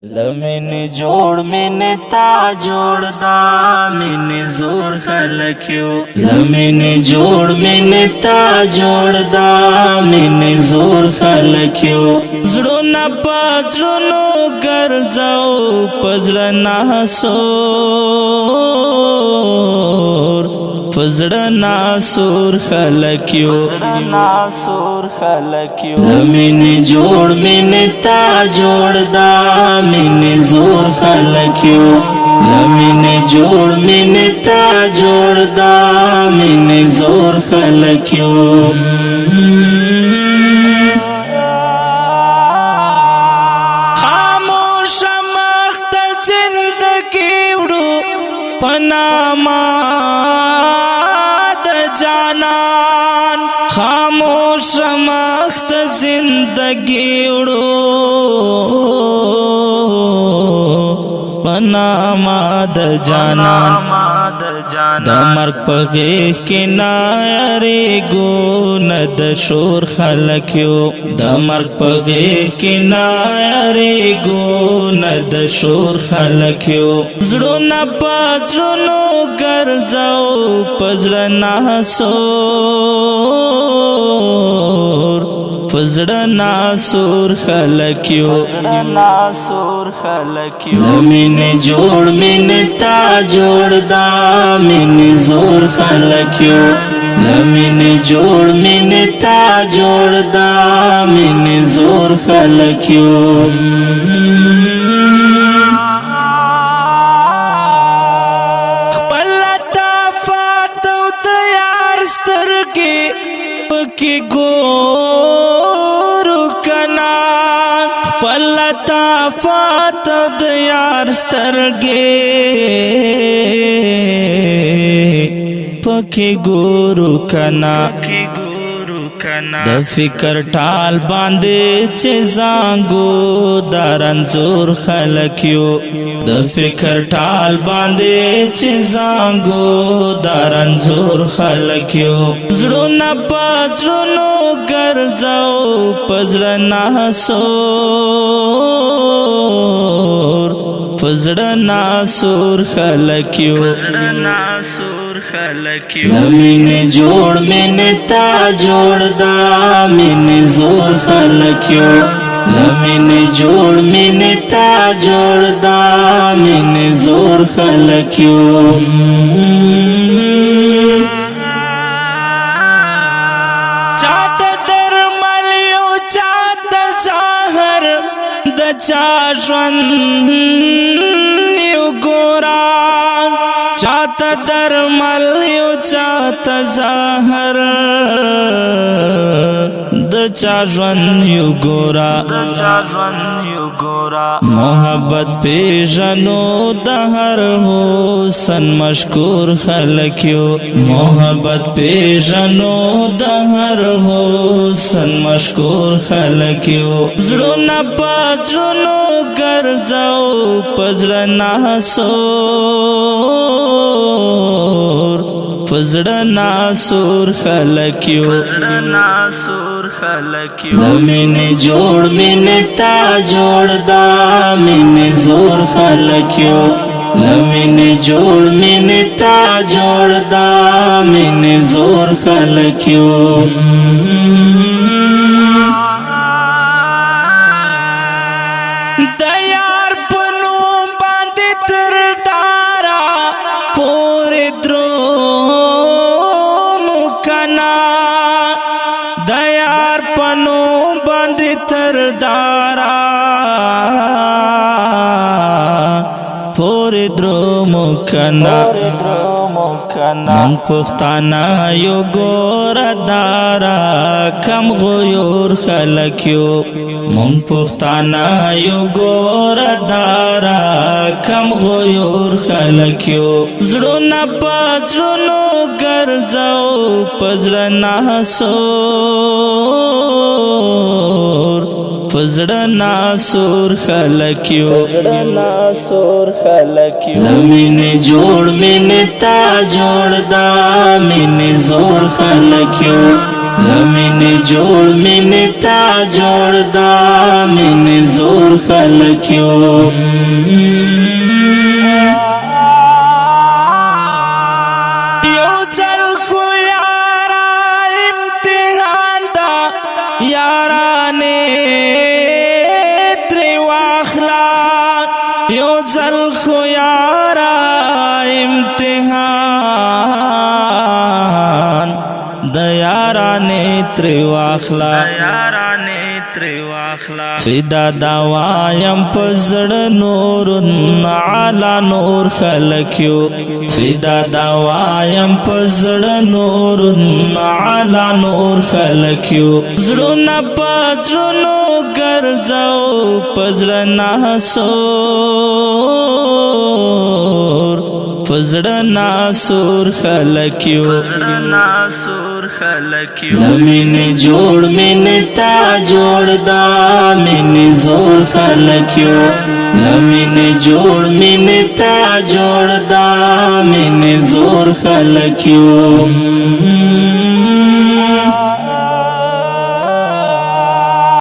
لمن جوړ من تا جوړ دا من زور خلکیو لمن جوړ من تا جوړ دا من زور خلکیو زړونه پزړونو ګرځاو پزړنا سور پزړنا سور خلکیو لمن جوړ من تا جوړ دا من زور خلکیو لمن جوړ من تا جوړ دا من زور خلکیو خاموش مخت زندگی وړو پناما د جانان خاموش مخت زندگی وړو پناما د جانان د مرګ په غېږ کې ناریږو نه د شور خلکیو د مرګ په غېږ کې ناریږو نه د شور خلکیو زړونه په زړونو ګرځاو په زړه سور پزړنا سور خلکیو لمن جوړ من تا جوړ دا من زور خلکیو لمن جوړ من تا جوړ دا من زور خلکیو خپل طاقت او تیار سترګې پکې ګورو کنا خپل طاقت د یار سترګې پکې ګورو کنا د فکر ټال باندې چې زانګو دارنزور خلکیو د فکر ټال باندې چې زانګو دارنزور خلکیو زړونه پزړونو ګرځاو پزړنا سور پزړنا سور خلکیو لمن جوړ من تا جوړ دا من زور خلکیو لمن جوړ من تا جوړ دا من زور خلکیو چاته درمل یو چاته زهر د چا ژوند یو ګورا چاته درمل یو چاته زهر د چا ژوند یو ګورا محبت پیژنو د هر حسن مشکور خلکیو محبت پیژنو د هر حسن مشکور خلکیو زړونه پزړونو ګرځاو پزړنا سور پزړنا سور خلکیو لمن جوړ من تا جوړ دا من زور خلکیو لمن جوړ من تا جوړ دا من زور خلکیو د یار په نوم باندې تر دارا پورې درونو کنا د یار په نوم باندې تر دارا پورې درونو کنا من پښتانه یو ګور دارا کم غیور خلکیو من پښتانه یو ګور دارا کم غیور خلکیو زړونه پزړونو ګرځاو پزړنا سور پزړنا سور خلکیو لمن جوړ من تا جوړ دا من زور خلکیو لمن جوړ من تا جوړ دا من زور خلکیو یو ځل خو یارا امتحان دا یارانه تری واخلا یو ځل خو یارا امتحان د یارانه تری واخلا فدا دوایم پزړ نور علی نور خلکیو فدا دوایم پزړ نور علی نور خلکیو زړونه پزړونو ګرځاو پزړ ناسور پزړ ناسور خلکیو لمن جوړ من تا جوړ دا من زور خلکیو لمن جوړ من تا جوړ دا من زور خلکیو